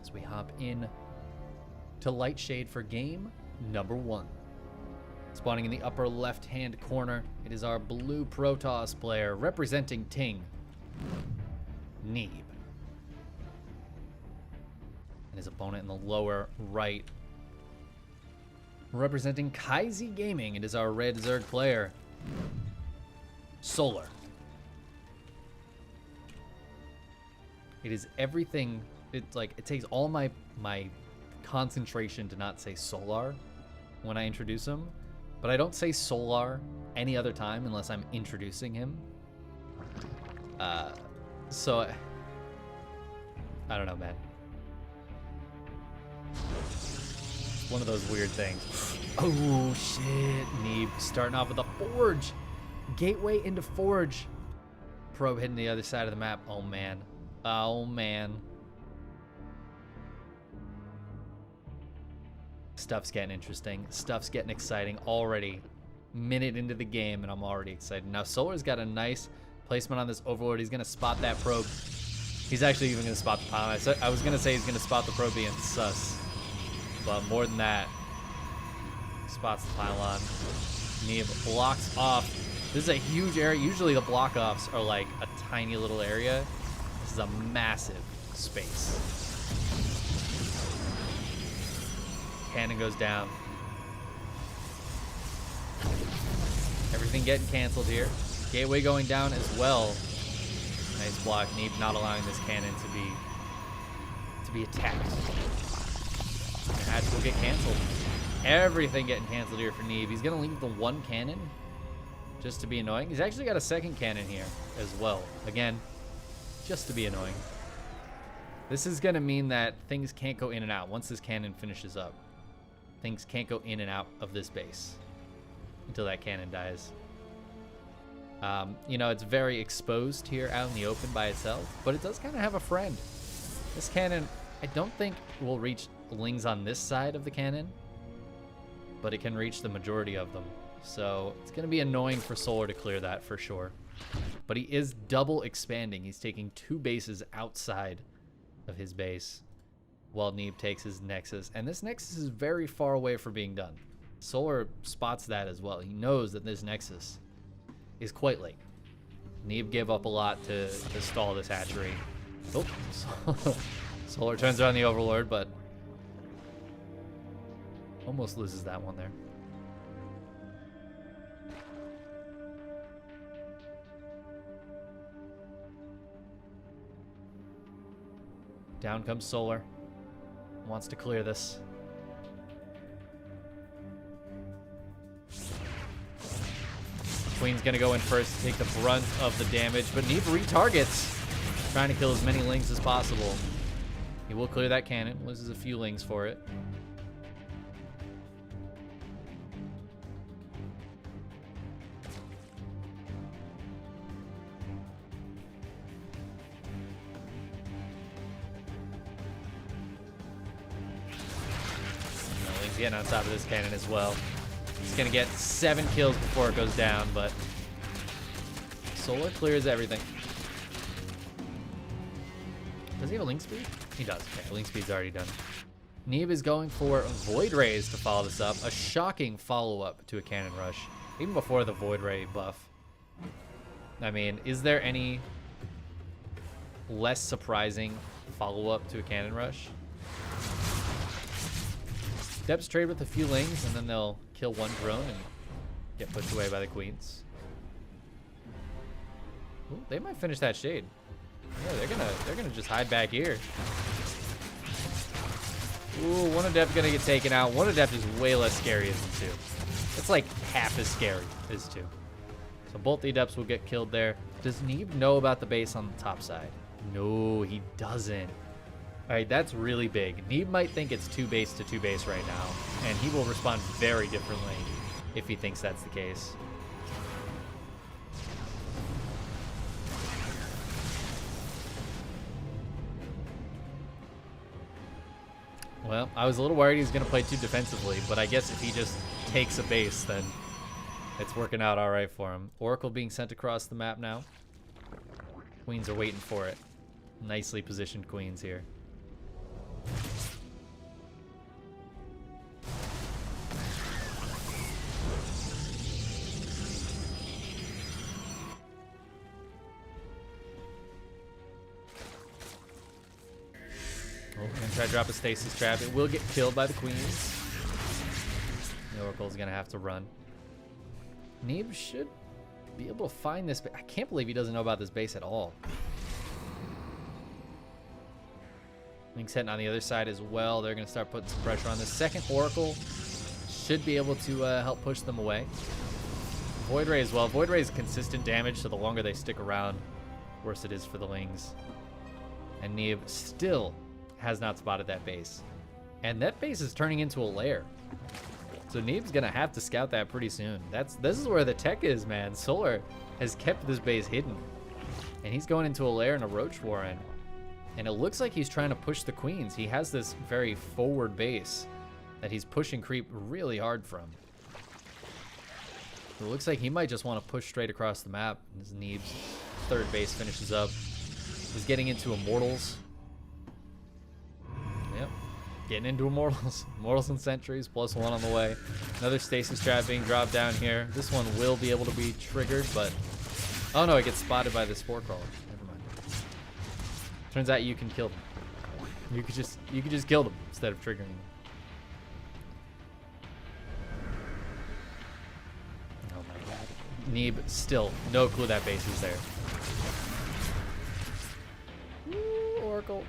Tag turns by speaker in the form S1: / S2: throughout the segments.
S1: as we hop in to Lightshade for game number 1. Spawning in the upper left-hand corner, it is our blue Protoss player representing Ting, Neeb. And his opponent in the lower right, representing Kaizi Gaming, it is our red Zerg player, Solar. It is everything. It's like it takes all my concentration to not say Solar when I introduce him, but I don't say Solar any other time unless I'm introducing him. So I don't know, man. It's one of those weird things. Oh shit, Neeb starting off with a Forge. Gateway into Forge. Probe hitting the other side of the map. Oh man. Oh man. Stuff's getting interesting. Stuff's getting exciting already. Minute into the game and I'm already excited. Now Solar's got a nice placement on this Overlord. He's gonna spot that probe. He's actually even gonna spot the pylon. I was gonna say he's gonna spot the probe being sus. But more than that, spots the pylon. Neeb blocks off. This is a huge area. Usually the block offs are like a tiny little area. This is a massive space. Cannon goes down. Everything getting canceled here. Gateway going down as well. Nice block. Neeb not allowing this cannon to be attacked. Hatch will get canceled. Everything getting canceled here for Neeb. He's gonna leave the one cannon just to be annoying. He's actually got a second cannon here as well. Again, just to be annoying. This is gonna mean that things can't go in and out once this cannon finishes up. Things can't go in and out of this base until that cannon dies. You know, it's very exposed here out in the open by itself, but it does kind of have a friend. This cannon, I don't think will reach lings on this side of the cannon, but it can reach the majority of them. So it's going to be annoying for Solar to clear that for sure. But he is double expanding. He's taking 2 bases outside of his base while Neeb takes his Nexus. And this Nexus is very far away from being done. Solar spots that as well. He knows that this Nexus is quite late. Neeb gave up a lot to stall this hatchery. Oh, Solar turns around the Overlord, but almost loses that one there. Down comes Solar. Wants to clear this. Queen's gonna go in first to take the brunt of the damage, but Neeb retargets, trying to kill as many lings as possible. He will clear that cannon, loses a few lings for it. Ling's getting on top of this cannon as well. He's gonna get 7 kills before it goes down, but Solar clears everything. Does he have a link speed? He does. Okay, link speed's already done. Neeb is going for Void Rays to follow this up. A shocking follow-up to a Cannon Rush, even before the Void Ray buff. I mean, is there any less surprising follow-up to a Cannon Rush? Depths trade with a few lings, and then they'll kill one drone and get pushed away by the queens. Ooh, they might finish that shade. Yeah, they're gonna just hide back here. Ooh, one Adept gonna get taken out. One Adept is way less scary than 2. It's like half as scary as 2. So both the Adepts will get killed there. Does Neeb know about the base on the top side? No, he doesn't. All right, that's really big. Neeb might think it's 2 base to 2 base right now, and he will respond very differently if he thinks that's the case. Well, I was a little worried he was going to play too defensively, but I guess if he just takes a base, then it's working out all right for him. Oracle being sent across the map now. Queens are waiting for it. Nicely positioned queens here. Oh, gonna try to drop a stasis trap. It will get killed by the queens. The Oracle's gonna have to run. Neeb should be able to find this. I can't believe he doesn't know about this base at all. Link's heading on the other side as well. They're gonna start putting some pressure on this. Second Oracle should be able to help push them away. Void Ray as well. Void Ray is consistent damage, so the longer they stick around, worse it is for the Lings. And Neeb still has not spotted that base. And that base is turning into a lair. So Neeb's gonna have to scout that pretty soon. This is where the tech is, man. Solar has kept this base hidden. And he's going into a lair and a Roach Warren. And it looks like he's trying to push the queens. He has this very forward base that he's pushing creep really hard from. It looks like he might just want to push straight across the map. As Neeb's third base finishes up. He's getting into Immortals. Yep. Getting into Immortals. Immortals and Sentries, +1 on the way. Another stasis trap being dropped down here. This one will be able to be triggered, but... Oh no, it gets spotted by the Spore Crawler. Never mind. Turns out you can kill them. You could just kill them instead of triggering them. Oh my god. Neeb still no clue that base is there. Ooh, Oracle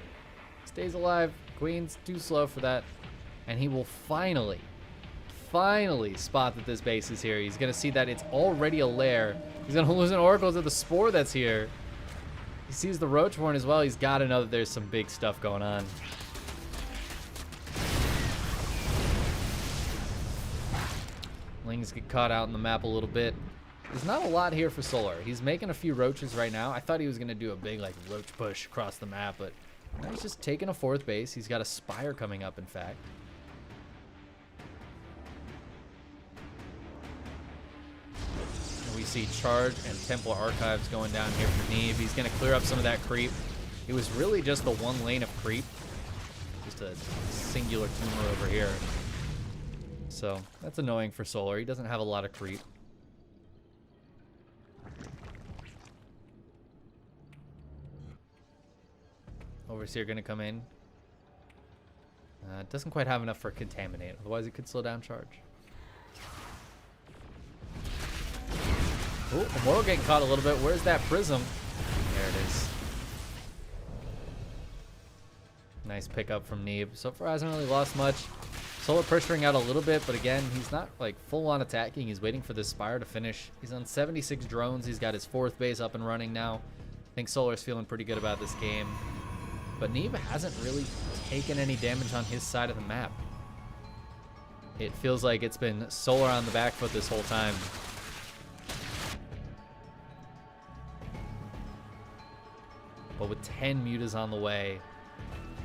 S1: stays alive. Queen's too slow for that. And he will finally spot that this base is here. He's going to see that it's already a lair. He's going to lose an Oracle to the Spore that's here. He sees the Roach Horn as well. He's got to know that there's some big stuff going on. Lings get caught out in the map a little bit. There's not a lot here for Solar. He's making a few roaches right now. I thought he was going to do a big like roach push across the map, but now he's just taking a fourth base. He's got a Spire coming up, in fact. And we see Charge and Templar Archives going down here for Neeb. He's going to clear up some of that creep. It was really just the one lane of creep. Just a singular tumor over here. So that's annoying for Solar. He doesn't have a lot of creep. Overseer gonna come in. Doesn't quite have enough for Contaminate. Otherwise, it could slow down Charge. Oh, Immortal getting caught a little bit. Where's that Prism? There it is. Nice pickup from Neeb. So far, hasn't really lost much. Solar pressuring out a little bit, but again, he's not like full on attacking. He's waiting for this Spire to finish. He's on 76 drones. He's got his fourth base up and running now. I think Solar's feeling pretty good about this game. But Neeb hasn't really taken any damage on his side of the map. It feels like it's been Solar on the back foot this whole time. But with 10 mutas on the way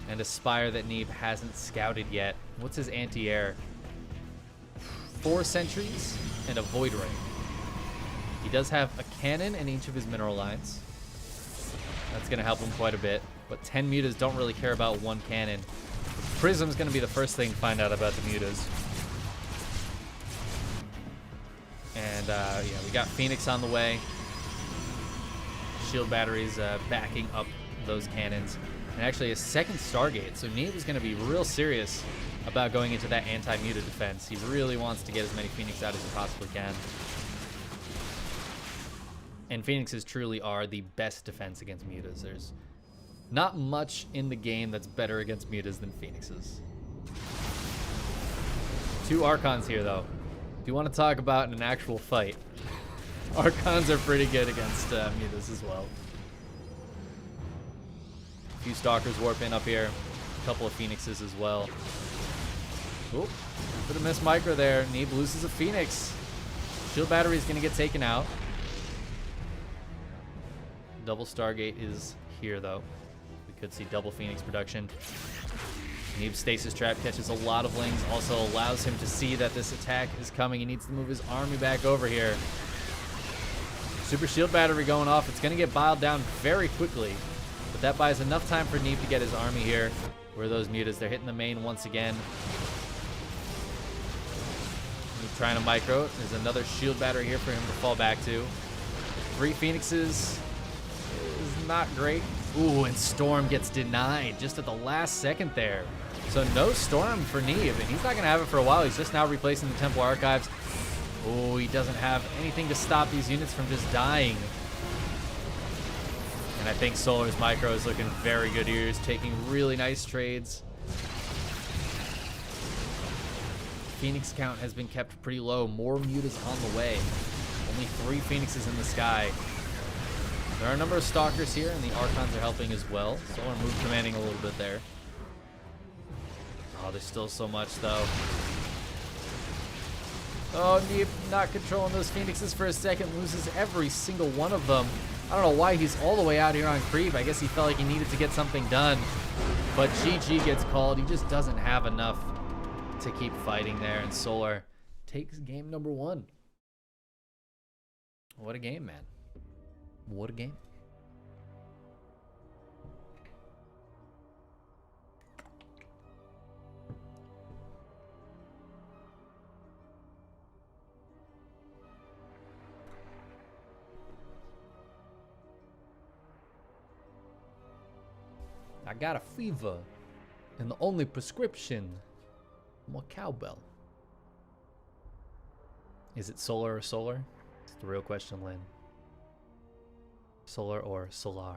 S1: and a Spire that Neeb hasn't scouted yet. What's his anti-air? 4 sentries and a Void Ray. He does have a cannon in each of his mineral lines. That's going to help him quite a bit. But 10 mutas don't really care about one cannon. Prism's going to be the first thing to find out about the mutas. And yeah, we got Phoenix on the way. Shield batteries backing up those cannons. And actually a second Stargate. So Neeb is going to be real serious about going into that anti-muta defense. He really wants to get as many Phoenix out as he possibly can. And Phoenixes truly are the best defense against mutas. There's not much in the game that's better against mutas than Phoenixes. 2 Archons here, though. If you want to talk about an actual fight, Archons are pretty good against mutas as well. A few Stalkers warp in up here. A couple of Phoenixes as well. Oop, bit of miss micro there. Neeb loses a Phoenix. Shield battery is going to get taken out. Double Stargate is here, though. We could see double Phoenix production. Neeb's Stasis Trap catches a lot of Lings. Also allows him to see that this attack is coming. He needs to move his army back over here. Super Shield Battery going off. It's going to get biled down very quickly. But that buys enough time for Neeb to get his army here. Where are those mutas? They're hitting the main once again. Neeb trying to micro. There's another Shield Battery here for him to fall back to. 3 Phoenixes is not great. Ooh, and Storm gets denied just at the last second there. So no Storm for Neeb, and he's not going to have it for a while. He's just now replacing the Temple Archives. Oh, he doesn't have anything to stop these units from just dying. And I think Solar's micro is looking very good here. He's taking really nice trades. Phoenix count has been kept pretty low. More mutas on the way. Only 3 Phoenixes in the sky. There are a number of Stalkers here, and the Archons are helping as well. Solar move commanding a little bit there. Oh, there's still so much, though. Oh, Neeb not controlling those Phoenixes for a second. Loses every single one of them. I don't know why he's all the way out here on creep. I guess he felt like he needed to get something done. But GG gets called. He just doesn't have enough to keep fighting there. And Solar takes game number 1. What a game, man. What a game. I got a fever, and the only prescription, more cowbell. Is it Solar or Solar? It's the real question, Lynn. Solar or Solar?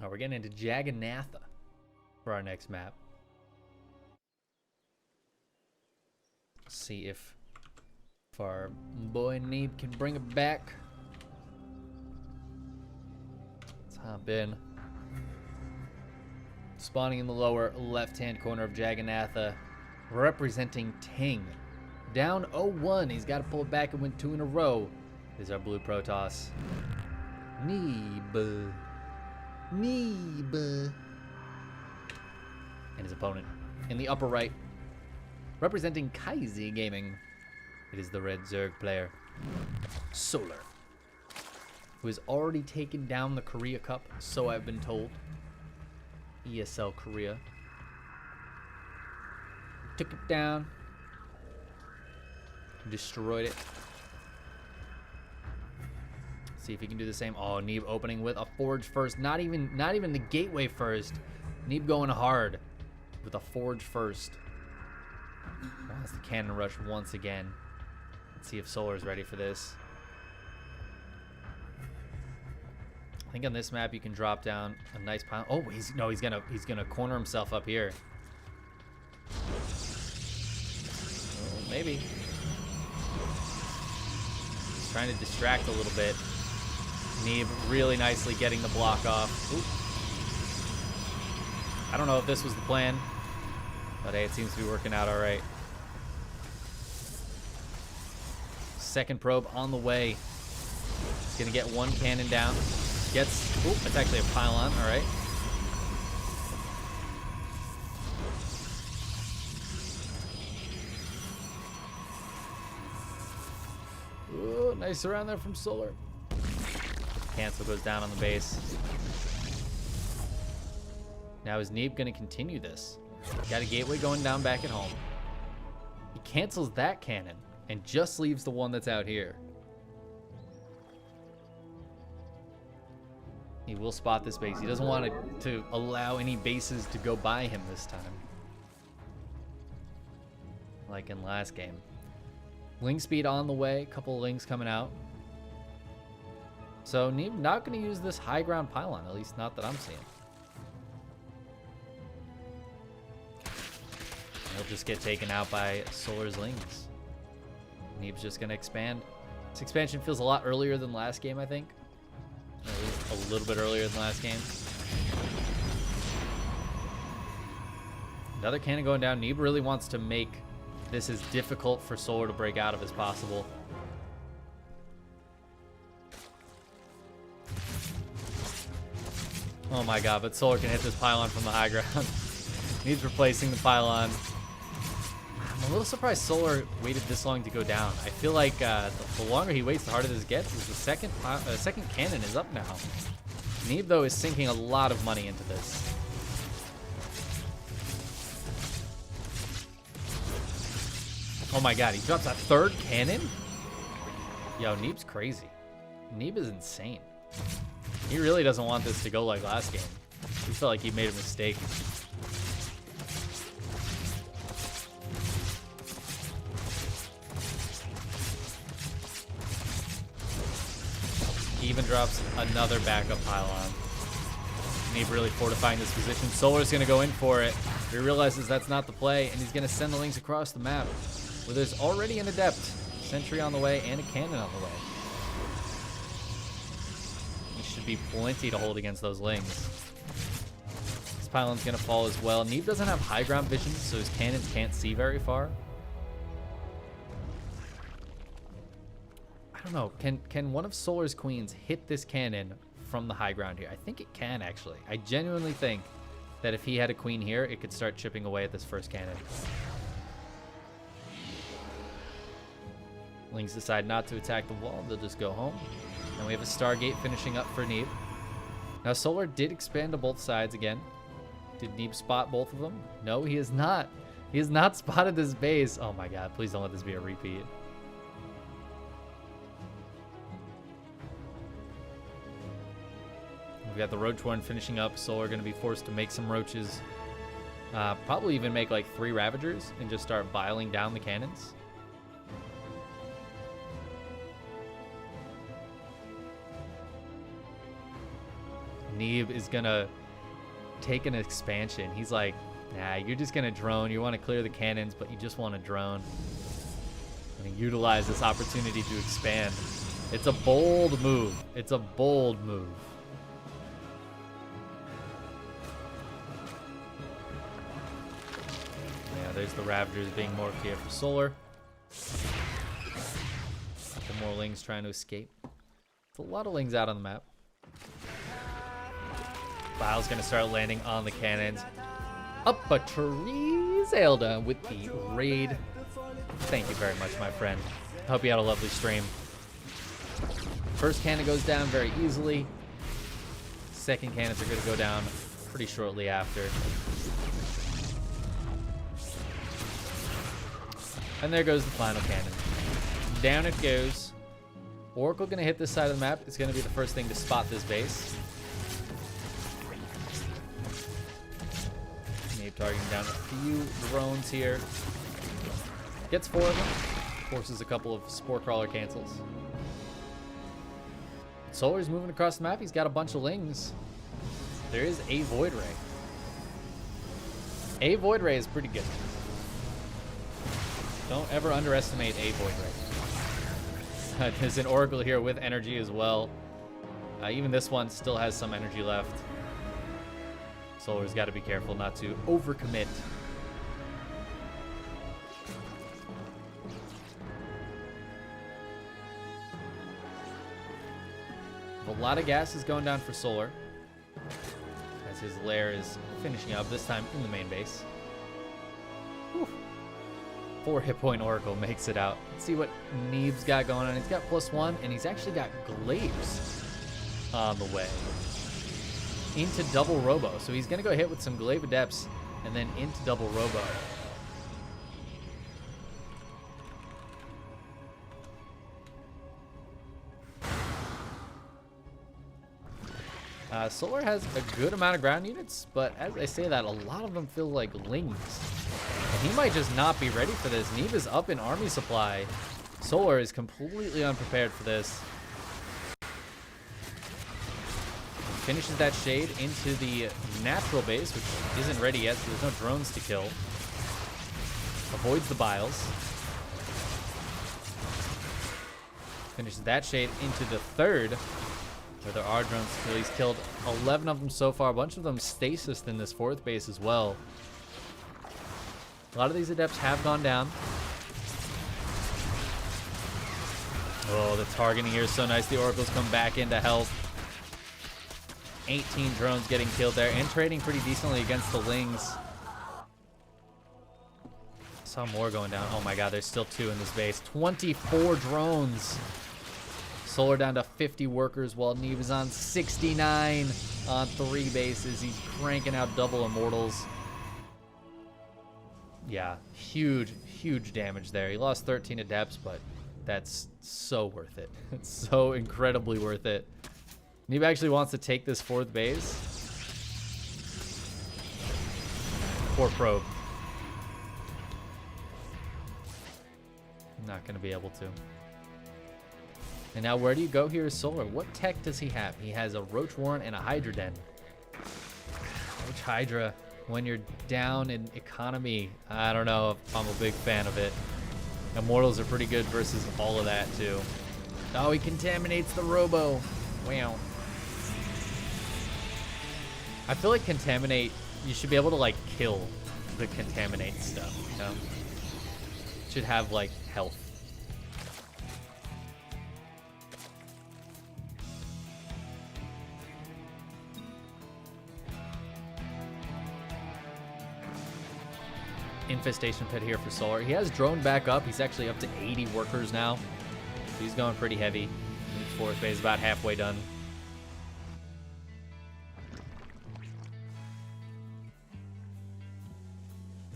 S1: Oh, we're getting into Jagannatha for our next map. See if our boy Neeb can bring it back. Let's hop in. Spawning in the lower left-hand corner of Jagannatha, representing Ting. Down 0-1. He's got to pull it back and win 2 in a row. Is our blue Protoss. Neeb. And his opponent in the upper right, representing Kaizi Gaming. It is the red Zerg player, Solar, who has already taken down the Korea Cup, so I've been told. ESL Korea. Took it down. Destroyed it. See if he can do the same. Oh, Neeb opening with a Forge first. Not even the Gateway first. Neeb going hard with a Forge first. Wants the cannon rush once again. Let's see if Solar's ready for this. I think on this map you can drop down a nice pile. Oh, he's gonna corner himself up here. Oh, maybe. He's trying to distract a little bit. Neeb really nicely getting the block off. Ooh. I don't know if this was the plan, but hey, it seems to be working out all right. Second probe on the way. He's gonna get 1 cannon down. Gets, oh, it's actually a pylon, all right. Ooh, nice around there from Solar. Cancel goes down on the base. Now is Neeb going to continue this? Got a gateway going down back at home. He cancels that cannon and just leaves the one that's out here. He will spot this base. He doesn't want to allow any bases to go by him this time, like in last game. Ling speed on the way. Couple of Lings coming out. So Neeb not going to use this high ground pylon, at least not that I'm seeing. He'll just get taken out by Solar's Lings. Neeb's just going to expand. This expansion feels a lot earlier than last game, I think. At least a little bit earlier than last game. Another cannon going down. Neeb really wants to make this as difficult for Solar to break out of as possible. Oh my god, but Solar can hit this pylon from the high ground. Neeb's replacing the pylon. I'm a little surprised Solar waited this long to go down. I feel like the longer he waits, the harder this gets. Is the second cannon is up now. Neeb, though, is sinking a lot of money into this. Oh my god, he drops a third cannon? Yo, Neeb's crazy. Neeb is insane. He really doesn't want this to go like last game. He felt like he made a mistake. He even drops another backup pylon. Neeb really fortifying this position. Solar's going to go in for it. He realizes that's not the play, and he's going to send the Lings across the map, where there's already an Adept, Sentry on the way, and a Cannon on the way. There should be plenty to hold against those Lings. This pylon's going to fall as well. Neeb doesn't have high ground vision, so his cannons can't see very far. I don't know. Can one of Solar's queens hit this cannon from the high ground here? I think it can, actually. I genuinely think that if he had a queen here, it could start chipping away at this first cannon. Lings decide not to attack the wall. They'll just go home. And we have a Stargate finishing up for Neeb. Now, Solar did expand to both sides again. Did Neeb spot both of them? No, he has not. He has not spotted this base. Oh my god, please don't let this be a repeat. We've got the Roach Horn finishing up. Solar going to be forced to make some Roaches. Probably even make like 3 Ravagers and just start biling down the cannons. Neeb is going to take an expansion. He's like, nah, you're just going to drone. You want to clear the cannons, but you just want to drone. And utilize this opportunity to expand. It's a bold move. It's a bold move. There's the Ravagers being morphed here for Solar. The more Lings trying to escape. It's a lot of Lings out on the map. Bile's going to start landing on the cannons. Up a tree, Zelda with the raid. Thank you very much, my friend. Hope you had a lovely stream. First cannon goes down very easily. Second cannons are going to go down pretty shortly after. And there goes the final cannon. Down it goes. Oracle going to hit this side of the map. It's going to be the first thing to spot this base. Neeb targeting down a few drones here. Gets 4 of them. Forces a couple of Spore Crawler cancels. Solar's moving across the map. He's got a bunch of Lings. There is a Void Ray. A Void Ray is pretty good. Don't ever underestimate a Void Ray. There's an Oracle here with energy as well. Even this one still has some energy left. Solar's got to be careful not to overcommit. A lot of gas is going down for Solar as his lair is finishing up, this time in the main base. Whew. 4 hit point Oracle makes it out. Let's see what Neeb's got going on. He's got +1, and he's actually got Glaives on the way into double Robo. So he's going to go hit with some Glaive Adepts and then into double Robo. Solar has a good amount of ground units, but as I say that, a lot of them feel like Lings. And he might just not be ready for this. Neeb is up in army supply. Solar is completely unprepared for this. Finishes that Shade into the natural base, which isn't ready yet, so there's no drones to kill. Avoids the Biles. Finishes that Shade into the third, where there are drones to kill. He's killed 11 of them so far. A bunch of them stasis in this 4th base as well. A lot of these Adepts have gone down. Oh, the targeting here is so nice. The Oracles come back into health. 18 drones getting killed there and trading pretty decently against the Lings. Saw more going down. Oh my god, there's still 2 in this base. 24 drones. Solar down to 50 workers while Neeb is on 69 on 3 bases. He's cranking out double immortals. Yeah, huge, huge damage there. He lost 13 adepts, but that's so worth it. It's so incredibly worth it. Neeb actually wants to take this 4th base. Poor probe. Not going to be able to. And now where do you go here is Solar. What tech does he have? He has a Roach Warren and a Hydra Den. Roach Hydra, when you're down in economy, I don't know if I'm a big fan of it. Immortals are pretty good versus all of that too. Oh, he contaminates the Robo. Wow. I feel like Contaminate, you should be able to like kill the Contaminate stuff, you know? Should have like health. Infestation pit here for Solar. He has drone back up. He's actually up to 80 workers now. So he's going pretty heavy. 4th phase about halfway done.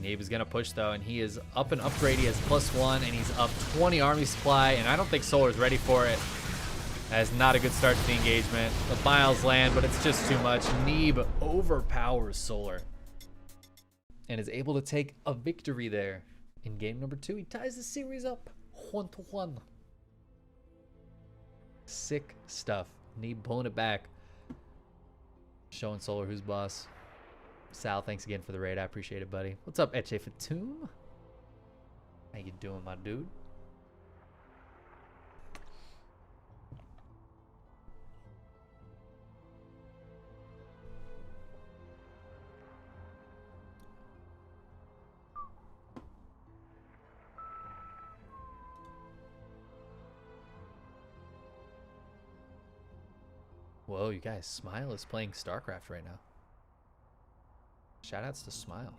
S1: Neeb is going to push though, and he is up an upgrade. He has +1, and he's up 20 army supply, and I don't think Solar's ready for it. That is not a good start to the engagement. The Biles land, but it's just too much. Neeb overpowers Solar and is able to take a victory there. In game number 2, he ties the series up 1-1. Sick stuff. Neeb pulling it back. Showing Solar who's boss. Sal, thanks again for the raid. I appreciate it, buddy. What's up, Eche Fatum? How you doing, my dude? Whoa, you guys, Smile is playing Starcraft right now. Shoutouts to Smile.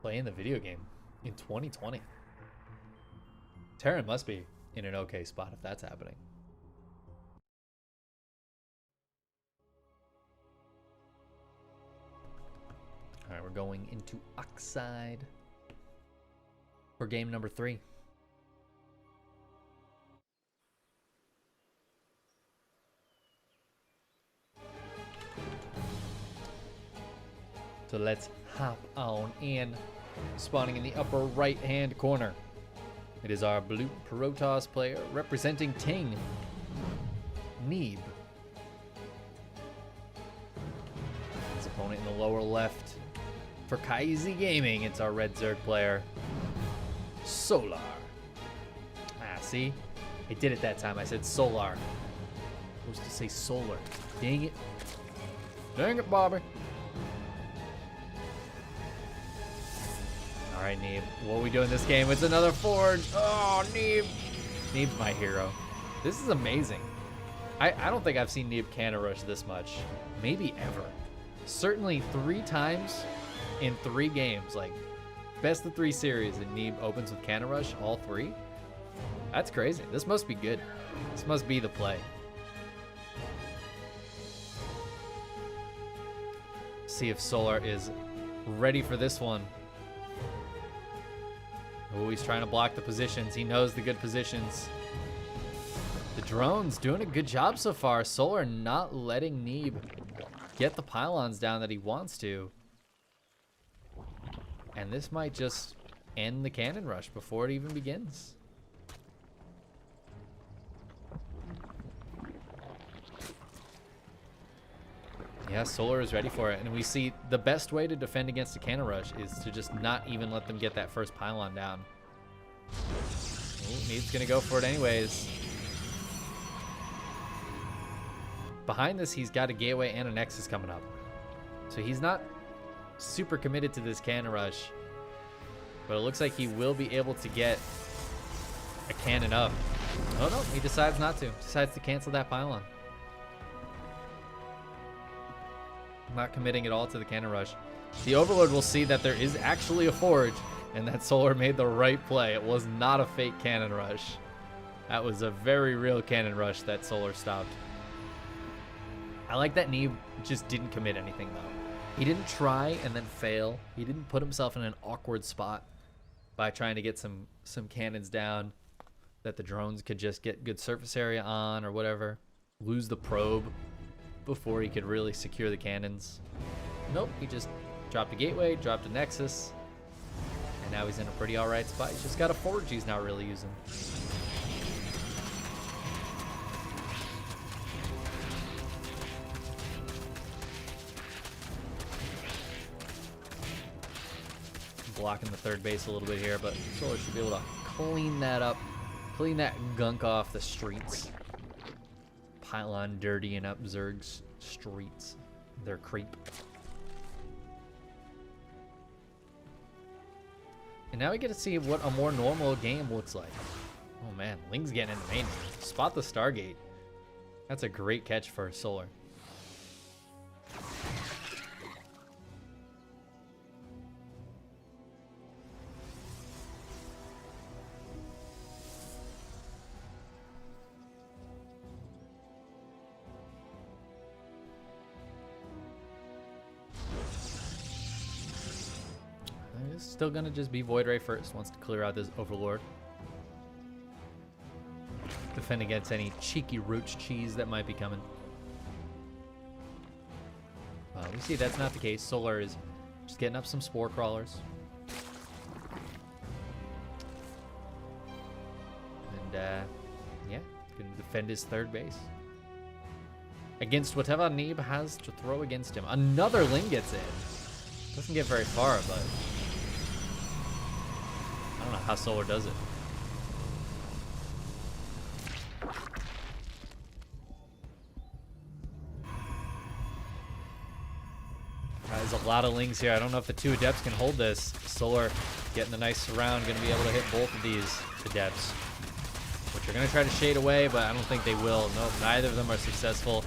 S1: Playing the video game in 2020. Terran must be in an okay spot if that's happening. Alright, we're going into Oxide for game number 3. So let's hop on in. Spawning in the upper right hand corner. It is our blue Protoss player representing Ting. Neeb. His opponent in the lower left. For Kaizi Gaming, it's our red Zerg player. Solar. Ah, see? I did it that time. I said Solar. I'm supposed to say Solar. Dang it. Dang it, Bobby. All right, Neeb. What are we doing this game? It's another Forge. Oh, Neeb. Neeb's my hero. This is amazing. I don't think I've seen Neeb cannon rush this much. Maybe ever. Certainly 3 times in 3 games. Like, best of 3 series, and Neeb opens with cannon rush, all 3. That's crazy. This must be good. This must be the play. See if Solar is ready for this one. Oh, he's trying to block the positions. He knows the good positions. The drone's doing a good job so far. Solar not letting Neeb get the pylons down that he wants to. And this might just end the cannon rush before it even begins. Yeah, Solar is ready for it. And we see the best way to defend against a cannon rush is to just not even let them get that first pylon down. Ooh, Neeb's gonna go for it anyways. Behind this, he's got a gateway and a nexus coming up. So he's not super committed to this cannon rush. But it looks like he will be able to get a cannon up. Oh no, he decides not to. Decides to cancel that pylon. Not committing at all to the cannon rush. The Overlord will see that there is actually a forge, and that Solar made the right play. It was not a fake cannon rush. That was a very real cannon rush that Solar stopped. I like that Neeb just didn't commit anything, though. He didn't try and then fail. He didn't put himself in an awkward spot by trying to get some cannons down that the drones could just get good surface area on or whatever. Lose the probe before he could really secure the cannons. Nope, he just dropped a gateway, dropped a nexus, and now he's in a pretty alright spot. He's just got a forge he's not really using. Blocking the third base a little bit here, but Solar should be able to clean that up, clean that gunk off the streets. Pylon dirtying up Zerg's streets. Their creep. And now we get to see what a more normal game looks like. Oh man, Ling's getting into main. Spot the Stargate. That's a great catch for Solar. He's still gonna just be Void Ray first. Wants to clear out this Overlord. Defend against any cheeky roach cheese that might be coming. We see that's not the case. Solar is just getting up some spore crawlers. And yeah, gonna defend his third base. Against whatever Neeb has to throw against him. Another Ling gets in. Doesn't get very far, but I don't know how Solar does it. There's a lot of Lings here. I don't know if the two Adepts can hold this. Solar getting a nice surround, going to be able to hit both of these Adepts, which are going to try to shade away, but I don't think they will. Nope, neither of them are successful.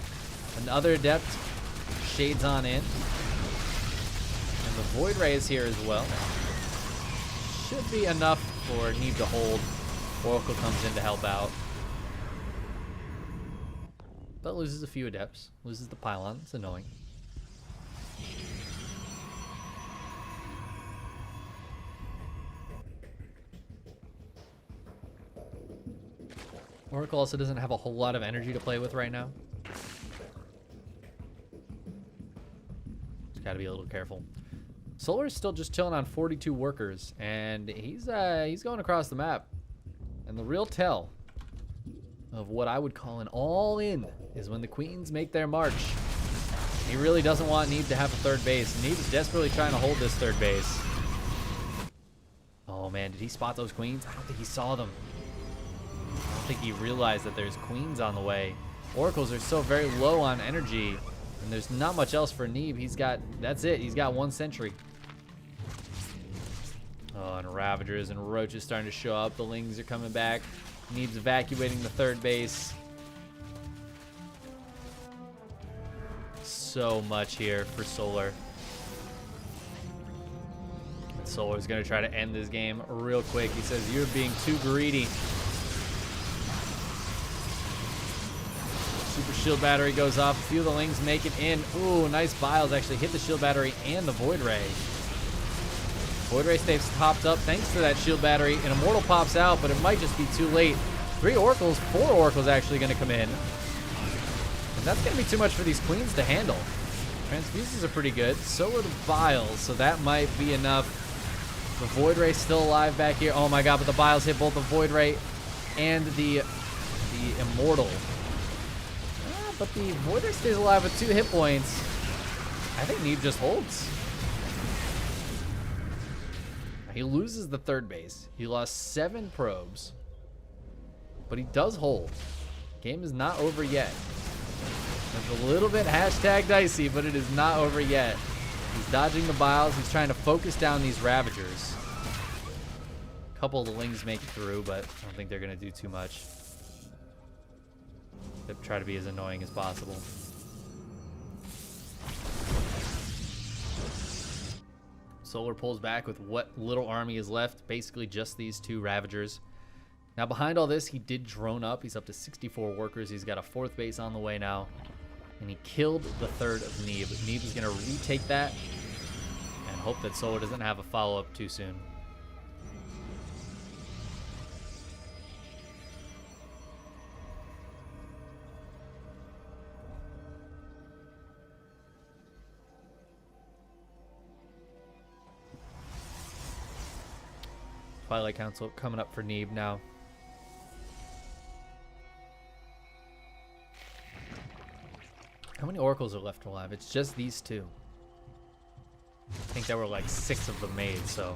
S1: Another Adept shades on in. And the Void Ray is here as well. Should be enough for Neeb to hold. Oracle comes in to help out. But loses a few Adepts. Loses the Pylon. It's annoying. Oracle also doesn't have a whole lot of energy to play with right now. Just gotta be a little careful. Solar is still just chilling on 42 workers, and he's going across the map. And the real tell of what I would call an all-in is when the Queens make their march. He really doesn't want Neeb to have a third base. Neeb is desperately trying to hold this third base. Oh man, did he spot those Queens? I don't think he saw them. I don't think he realized that there's Queens on the way. Oracles are so very low on energy, and there's not much else for Neeb. He's got, that's it. He's got 1 sentry. Oh, and Ravagers and Roaches starting to show up. The Lings are coming back. Neeb's evacuating the third base. So much here for Solar. And Solar's going to try to end this game real quick. He says, "You're being too greedy." Super shield battery goes off. A few of the Lings make it in. Ooh, nice Biles actually hit the shield battery and the Void Ray. Void Ray stays topped up thanks to that shield battery. An Immortal pops out, but it might just be too late. 3 Oracles, 4 Oracles actually going to come in. And that's going to be too much for these Queens to handle. Transfuses are pretty good. So are the Biles, so that might be enough. The Void Ray still alive back here. Oh my god, but the Biles hit both the Void Ray and the Immortal. But the Void Ray stays alive with 2 hit points. I think Neeb just holds. He loses the third base. He lost 7 probes. But he does hold. Game is not over yet. It's a little bit hashtag dicey, but it is not over yet. He's dodging the Biles. He's trying to focus down these Ravagers. A couple of the Lings make it through, but I don't think they're going to do too much. They try to be as annoying as possible. Solar pulls back with what little army is left. Basically just these 2 Ravagers. Now behind all this, he did drone up. He's up to 64 workers. He's got a 4th base on the way now. And he killed the 3rd of Neeb. Neeb is going to retake that and hope that Solar doesn't have a follow-up too soon. Twilight Council coming up for Neeb now. How many oracles are left alive? It's just these 2. I think there were like 6 of them made, so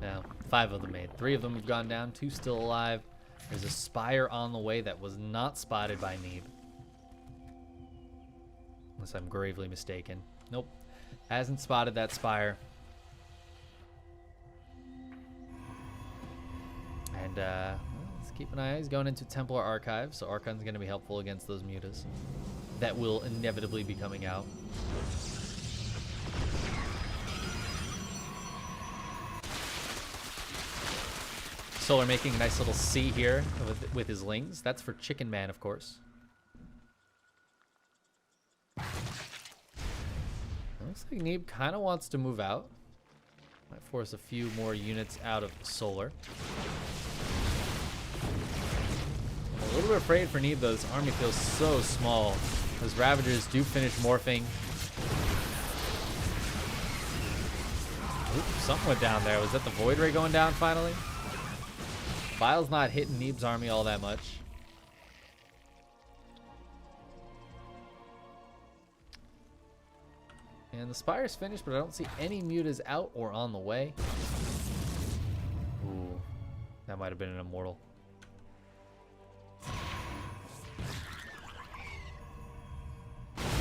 S1: yeah, 5 of them made. 3 of them have gone down, 2 still alive. There's a spire on the way that was not spotted by Neeb. Unless I'm gravely mistaken. Nope, hasn't spotted that spire. And let's keep an eye. He's going into Templar Archive, so Archon's going to be helpful against those mutas that will inevitably be coming out. Solar making a nice little C here with his Lings. That's for Chicken Man, of course. Looks like Neeb kind of wants to move out. Might force a few more units out of Solar. I'm a little bit afraid for Neeb though. This army feels so small. Those Ravagers do finish morphing. Oops, something went down there. Was that the Void Ray going down finally? Vile's not hitting Neeb's army all that much. And the Spire's finished, but I don't see any mutas out or on the way. Ooh, that might have been an Immortal.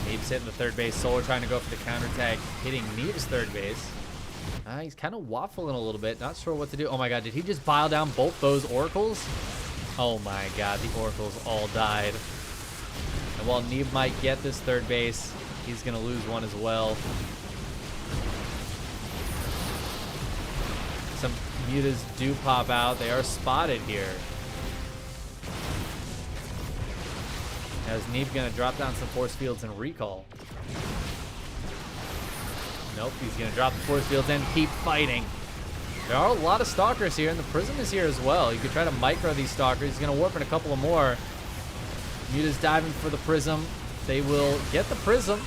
S1: Neeb's hitting the 3rd base. Solar trying to go for the counterattack, hitting Neeb's 3rd base. He's kind of waffling a little bit, not sure what to do. Oh my god, did he just bile down both those oracles? Oh my god, the oracles all died. And while Neeb might get this 3rd base, he's going to lose one as well. Some mutas do pop out. They are spotted here. Now is Neeb going to drop down some force fields and recall? Nope, he's going to drop the force fields and keep fighting. There are a lot of Stalkers here, and the Prism is here as well. You could try to micro these Stalkers. He's going to warp in a couple of more. Muta's diving for the Prism. They will get the Prism.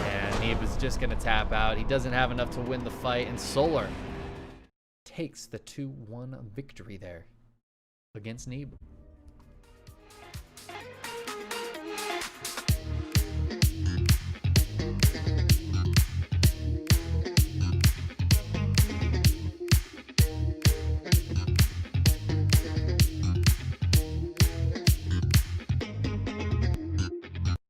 S1: And Neeb is just going to tap out. He doesn't have enough to win the fight, and Solar takes the 2-1 victory there against Neeb.